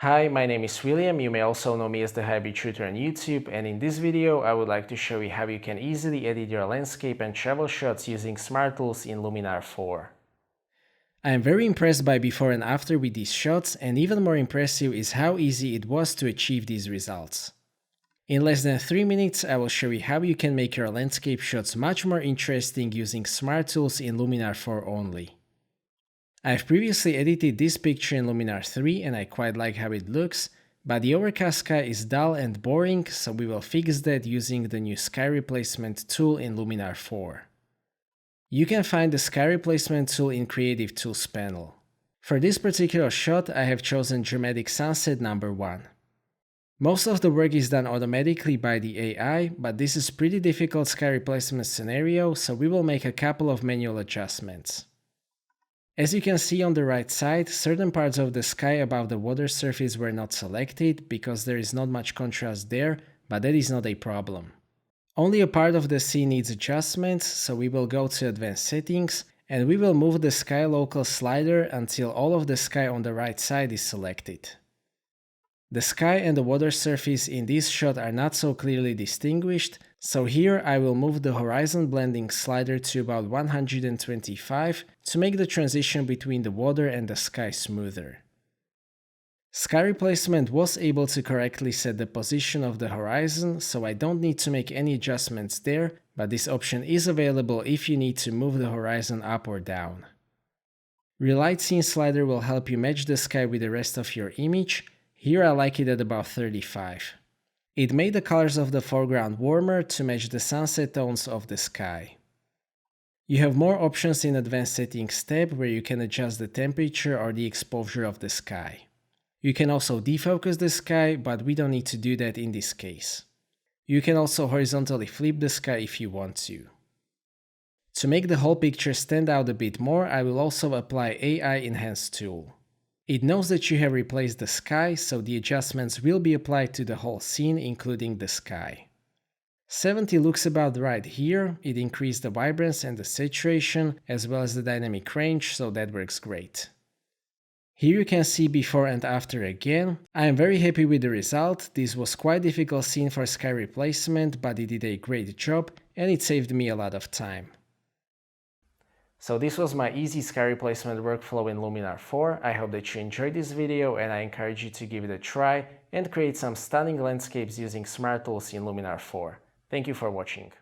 Hi, my name is William. You may also know me as the Hybrid Shooter on YouTube, and in this video I would like to show you how you can easily edit your landscape and travel shots using smart tools in Luminar 4. I am very impressed by before and after with these shots, and even more impressive is how easy it was to achieve these results. In less than 3 minutes I will show you how you can make your landscape shots much more interesting using smart tools in Luminar 4 only. I've previously edited this picture in Luminar 3 and I quite like how it looks, but the overcast sky is dull and boring, so we will fix that using the new sky replacement tool in Luminar 4. You can find the sky replacement tool in Creative Tools panel. For this particular shot I have chosen Dramatic Sunset number 1. Most of the work is done automatically by the AI, but this is pretty difficult sky replacement scenario, so we will make a couple of manual adjustments. As you can see on the right side, certain parts of the sky above the water surface were not selected because there is not much contrast there, but that is not a problem. Only a part of the scene needs adjustments, so we will go to Advanced Settings and we will move the sky local slider until all of the sky on the right side is selected. The sky and the water surface in this shot are not so clearly distinguished, so here I will move the horizon blending slider to about 125 to make the transition between the water and the sky smoother. Sky replacement was able to correctly set the position of the horizon, so I don't need to make any adjustments there, but this option is available if you need to move the horizon up or down. Relight Scene slider will help you match the sky with the rest of your image. Here I like it at about 35. It made the colors of the foreground warmer to match the sunset tones of the sky. You have more options in Advanced Settings tab where you can adjust the temperature or the exposure of the sky. You can also defocus the sky, but we don't need to do that in this case. You can also horizontally flip the sky if you want to. To make the whole picture stand out a bit more, I will also apply AI Enhance tool. It knows that you have replaced the sky, so the adjustments will be applied to the whole scene, including the sky. 70 looks about right here. It increased the vibrance and the saturation, as well as the dynamic range, so that works great. Here you can see before and after again. I am very happy with the result. This was quite a difficult scene for sky replacement, but it did a great job and it saved me a lot of time. So this was my easy sky replacement workflow in Luminar 4. I hope that you enjoyed this video and I encourage you to give it a try and create some stunning landscapes using smart tools in Luminar 4. Thank you for watching.